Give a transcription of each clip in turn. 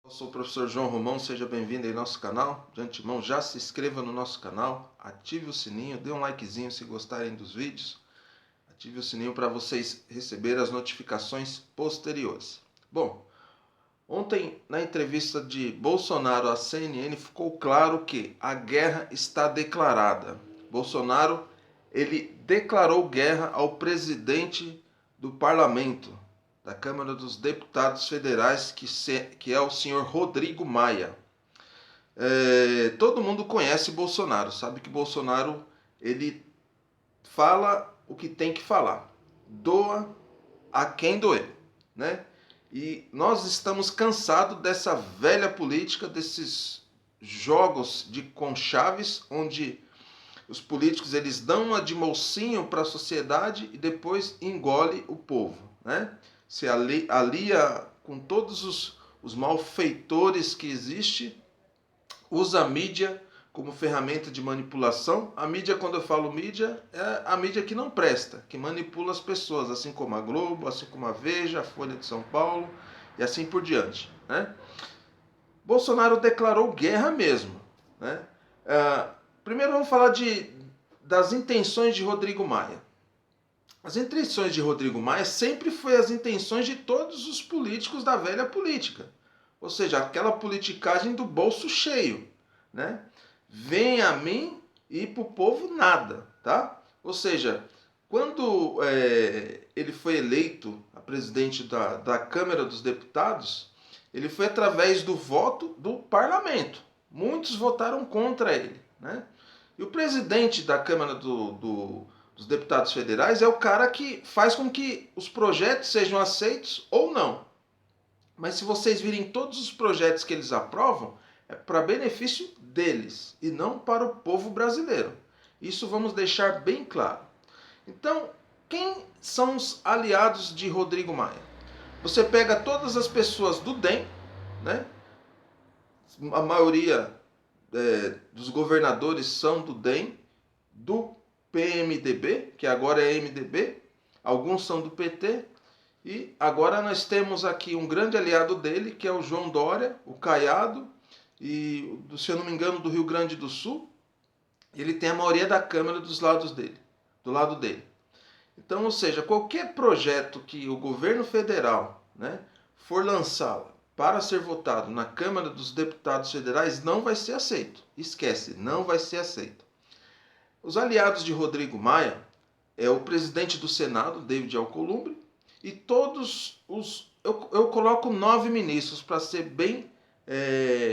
Eu sou o professor João Romão, seja bem-vindo aí ao nosso canal. De antemão, já se inscreva no nosso canal, ative o sininho, dê um likezinho se gostarem dos vídeos. Ative o sininho para vocês receberem as notificações posteriores. Bom, ontem na entrevista de Bolsonaro à CNN ficou claro que a guerra está declarada. Bolsonaro, ele declarou guerra ao presidente do parlamento, da Câmara dos Deputados Federais, que é o senhor Rodrigo Maia. Todo mundo conhece Bolsonaro, sabe que Bolsonaro ele fala o que tem que falar, doa a quem doer, né? E nós estamos cansados dessa velha política, desses jogos de conchaves, onde os políticos eles dão uma de mocinho para a sociedade e depois engole o povo, né? Se alia com todos os malfeitores que existem, usa a mídia como ferramenta de manipulação. A mídia, quando eu falo mídia, é a mídia que não presta, que manipula as pessoas, assim como a Globo, assim como a Veja, a Folha de São Paulo e assim por diante, né? Bolsonaro declarou guerra mesmo, né? Primeiro vamos falar das intenções de Rodrigo Maia. As intenções de Rodrigo Maia sempre foi as intenções de todos os políticos da velha política. Ou seja, aquela politicagem do bolso cheio, né? Vem a mim e pro povo nada, tá? Ou seja, quando ele foi eleito a presidente da Câmara dos Deputados, ele foi através do voto do parlamento. Muitos votaram contra ele, né? E o presidente da Câmara dos Deputados Federais é o cara que faz com que os projetos sejam aceitos ou não. Mas se vocês virem todos os projetos que eles aprovam, é para benefício deles e não para o povo brasileiro. Isso vamos deixar bem claro. Então, quem são os aliados de Rodrigo Maia? Você pega todas as pessoas do DEM, né? A maioria dos governadores são do DEM, do PMDB, que agora é MDB, alguns são do PT, e agora nós temos aqui um grande aliado dele, que é o João Dória, o Caiado, e, se eu não me engano, do Rio Grande do Sul. Ele tem a maioria da Câmara dos lados dele, do lado dele. Então, ou seja, qualquer projeto que o governo federal, né, for lançá-lo para ser votado na Câmara dos Deputados Federais, não vai ser aceito. Esquece, não vai ser aceito. Os aliados de Rodrigo Maia é o presidente do Senado, David Alcolumbre, e todos os... Eu coloco 9 ministros, para ser bem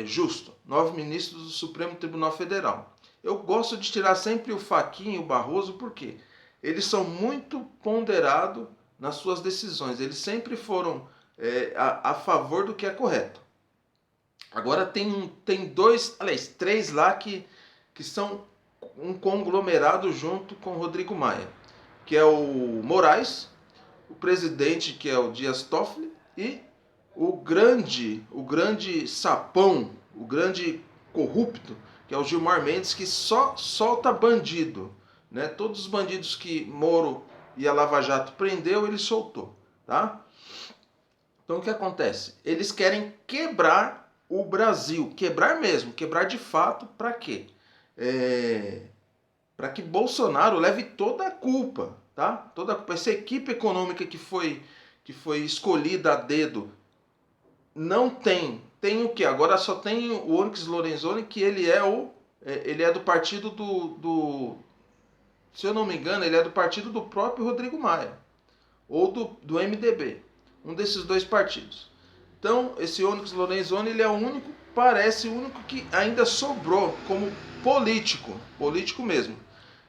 justo. 9 ministros do Supremo Tribunal Federal. Eu gosto de tirar sempre o Fachin e o Barroso, porque eles são muito ponderados nas suas decisões. Eles sempre foram a favor do que é correto. Agora tem dois, aliás, três lá que são um conglomerado junto com Rodrigo Maia, que é o Moraes, o presidente, que é o Dias Toffoli, e o grande sapão, o grande corrupto, que é o Gilmar Mendes, que só solta bandido, né? Todos os bandidos que Moro e a Lava Jato prendeu, ele soltou, tá? Então o que acontece? Eles querem quebrar o Brasil, quebrar mesmo, quebrar de fato, para quê? Para que Bolsonaro leve toda a culpa, tá? Toda a culpa. Essa equipe econômica que foi escolhida a dedo não tem o que? Agora só tem o Onyx Lorenzoni, que ele é do partido se eu não me engano, ele é do partido do próprio Rodrigo Maia, ou do MDB, um desses dois partidos. Então, esse Onyx Lorenzoni, ele é o único, parece o único que ainda sobrou como político mesmo.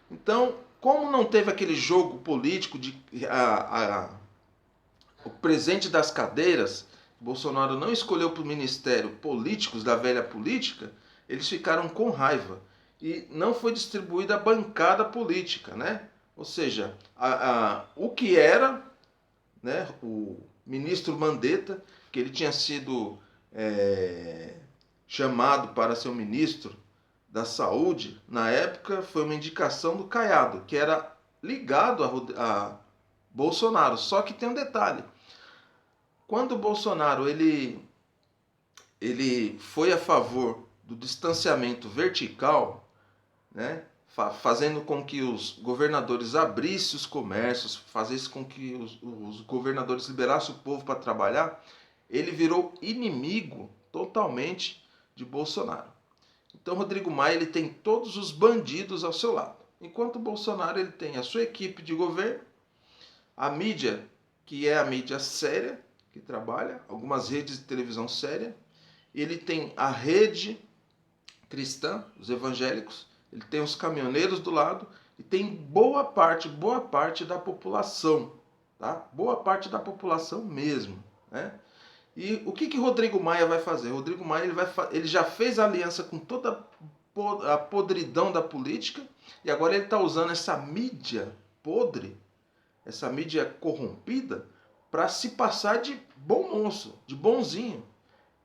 Então, como não teve aquele jogo político de o presente das cadeiras, Bolsonaro não escolheu para o ministério políticos da velha política, eles ficaram com raiva. E não foi distribuída a bancada política, né? Ou seja, o que era, né, o ministro Mandetta, que ele tinha sido chamado para ser o ministro da Saúde, na época foi uma indicação do Caiado, que era ligado a Bolsonaro. Só que tem um detalhe. Quando o Bolsonaro ele ele foi a favor do distanciamento vertical, né? Fazendo com que os governadores abrissem os comércios, fazesse com que os governadores liberassem o povo para trabalhar, ele virou inimigo totalmente de Bolsonaro. Então Rodrigo Maia ele tem todos os bandidos ao seu lado. Enquanto o Bolsonaro ele tem a sua equipe de governo, a mídia, que é a mídia séria, que trabalha, algumas redes de televisão séria, ele tem a rede cristã, os evangélicos, ele tem os caminhoneiros do lado e tem boa parte da população, tá? Boa parte da população mesmo, né? E o que Rodrigo Maia vai fazer? Rodrigo Maia ele já fez aliança com toda a podridão da política e agora ele está usando essa mídia podre, essa mídia corrompida, para se passar de bom moço, de bonzinho.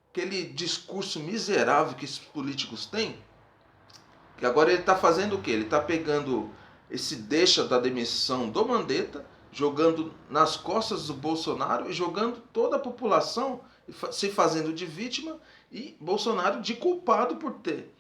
Aquele discurso miserável que esses políticos têm, que agora ele está fazendo o quê? Ele está pegando esse deixa da demissão do Mandetta, jogando nas costas do Bolsonaro e jogando toda a população se fazendo de vítima e Bolsonaro de culpado por ter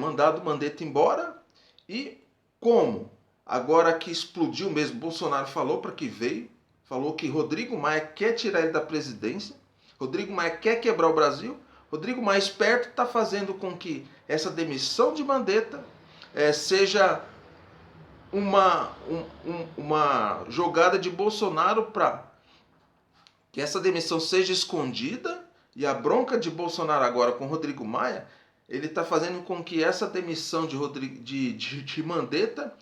mandado o Mandetta embora. E como? Agora que explodiu mesmo, Bolsonaro falou para que veio, falou que Rodrigo Maia quer tirar ele da presidência, Rodrigo Maia quer quebrar o Brasil. Rodrigo Maia esperto está fazendo com que essa demissão de Mandetta seja uma jogada de Bolsonaro para que essa demissão seja escondida, e a bronca de Bolsonaro agora com Rodrigo Maia, ele está fazendo com que essa demissão de Mandetta,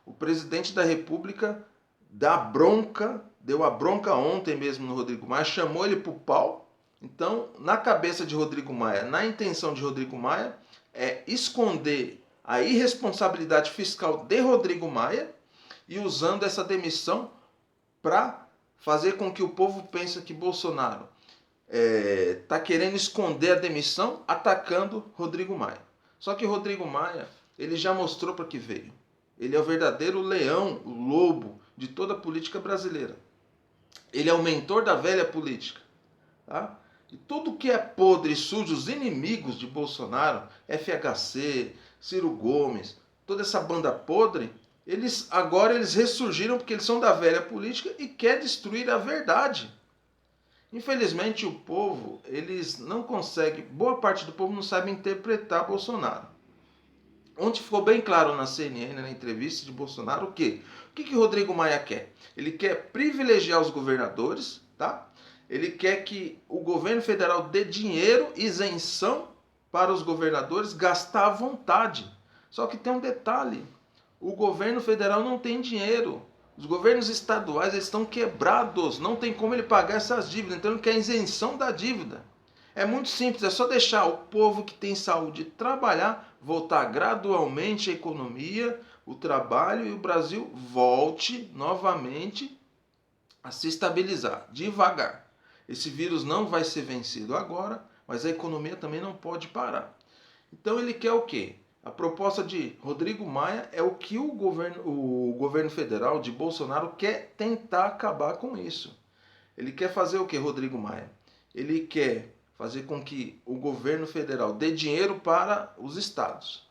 o presidente da República deu a bronca ontem mesmo no Rodrigo Maia, chamou ele para o pau. Então, na cabeça de Rodrigo Maia, na intenção de Rodrigo Maia, é esconder a irresponsabilidade fiscal de Rodrigo Maia e usando essa demissão para fazer com que o povo pense que Bolsonaro está querendo esconder a demissão atacando Rodrigo Maia. Só que Rodrigo Maia, ele já mostrou para que veio. Ele é o verdadeiro leão, o lobo de toda a política brasileira. Ele é o mentor da velha política. Tá? E tudo que é podre e sujo, os inimigos de Bolsonaro, FHC, Ciro Gomes, toda essa banda podre, agora eles ressurgiram porque eles são da velha política e querem destruir a verdade. Infelizmente o povo, eles não conseguem, boa parte do povo não sabe interpretar Bolsonaro. Ontem ficou bem claro na CNN, na entrevista de Bolsonaro, o quê? O que Rodrigo Maia quer? Ele quer privilegiar os governadores, tá? Ele quer que o governo federal dê dinheiro, isenção para os governadores gastar à vontade. Só que tem um detalhe, o governo federal não tem dinheiro. Os governos estaduais estão quebrados, não tem como ele pagar essas dívidas, então ele quer isenção da dívida. É muito simples, é só deixar o povo que tem saúde trabalhar, voltar gradualmente a economia, o trabalho e o Brasil volte novamente a se estabilizar, devagar. Esse vírus não vai ser vencido agora, mas a economia também não pode parar. Então ele quer o quê? A proposta de Rodrigo Maia é o que o governo federal de Bolsonaro quer tentar acabar com isso. Ele quer fazer o quê, Rodrigo Maia? Ele quer fazer com que o governo federal dê dinheiro para os estados.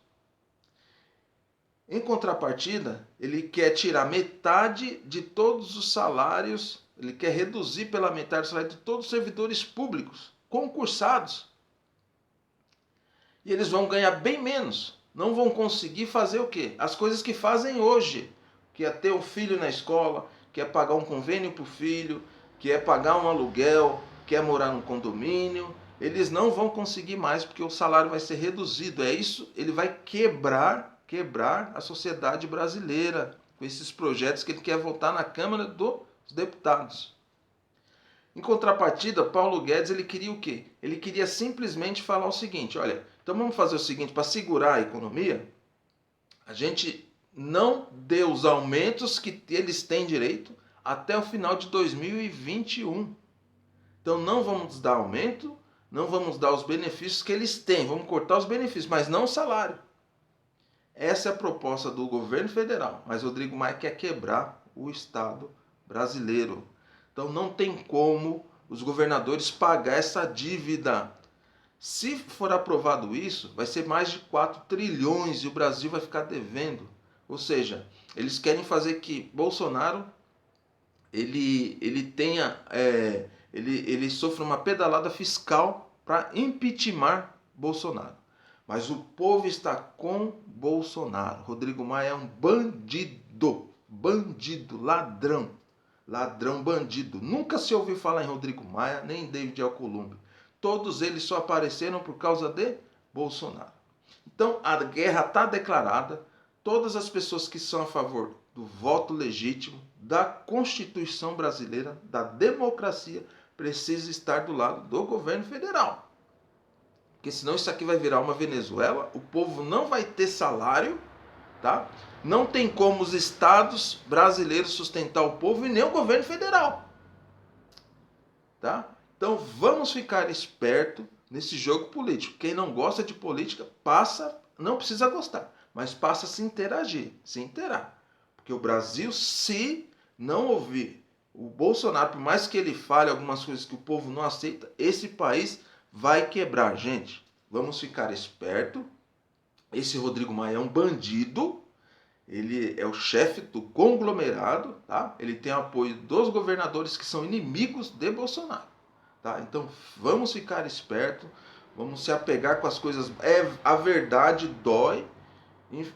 Em contrapartida, ele quer tirar metade de todos os salários, ele quer reduzir pela metade o salário de todos os servidores públicos, concursados. E eles vão ganhar bem menos. Não vão conseguir fazer o quê? As coisas que fazem hoje, que é ter um filho na escola, que é pagar um convênio para o filho, que é pagar um aluguel, que é morar num condomínio. Eles não vão conseguir mais porque o salário vai ser reduzido. É isso, ele vai quebrar a sociedade brasileira com esses projetos que ele quer votar na Câmara dos Deputados. Em contrapartida, Paulo Guedes ele queria o quê? Ele queria simplesmente falar o seguinte, olha, então vamos fazer o seguinte, para segurar a economia, a gente não dê os aumentos que eles têm direito até o final de 2021. Então não vamos dar aumento, não vamos dar os benefícios que eles têm, vamos cortar os benefícios, mas não o salário. Essa é a proposta do governo federal, mas Rodrigo Maia quer quebrar o Estado brasileiro. Então não tem como os governadores pagar essa dívida. Se for aprovado isso, vai ser mais de 4 trilhões e o Brasil vai ficar devendo. Ou seja, eles querem fazer que Bolsonaro ele tenha ele sofra uma pedalada fiscal para impeachment Bolsonaro. Mas o povo está com Bolsonaro. Rodrigo Maia é um bandido, bandido, ladrão, ladrão, bandido. Nunca se ouviu falar em Rodrigo Maia nem em David Alcolumbre. Todos eles só apareceram por causa de Bolsonaro. Então a guerra está declarada. Todas as pessoas que são a favor do voto legítimo, da Constituição brasileira, da democracia, precisam estar do lado do governo federal. Porque senão isso aqui vai virar uma Venezuela, o povo não vai ter salário, tá? Não tem como os estados brasileiros sustentar o povo e nem o governo federal. Tá? Então vamos ficar esperto nesse jogo político. Quem não gosta de política, não precisa gostar, mas passa a se interagir, se interar. Porque o Brasil, se não ouvir o Bolsonaro, por mais que ele fale algumas coisas que o povo não aceita, esse país vai quebrar, gente. Vamos ficar esperto. Esse Rodrigo Maia é um bandido. Ele é o chefe do conglomerado, tá? Ele tem apoio dos governadores que são inimigos de Bolsonaro, tá? Então vamos ficar esperto, vamos se apegar com as coisas. A verdade dói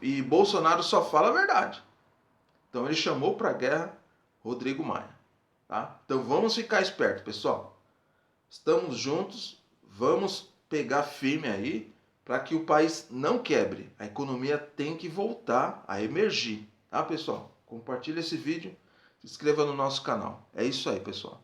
e Bolsonaro só fala a verdade. Então ele chamou para a guerra Rodrigo Maia, tá? Então vamos ficar esperto, pessoal. Estamos juntos, vamos pegar firme aí para que o país não quebre. A economia tem que voltar a emergir, tá, pessoal? Compartilhe esse vídeo, se inscreva no nosso canal. É isso aí, pessoal.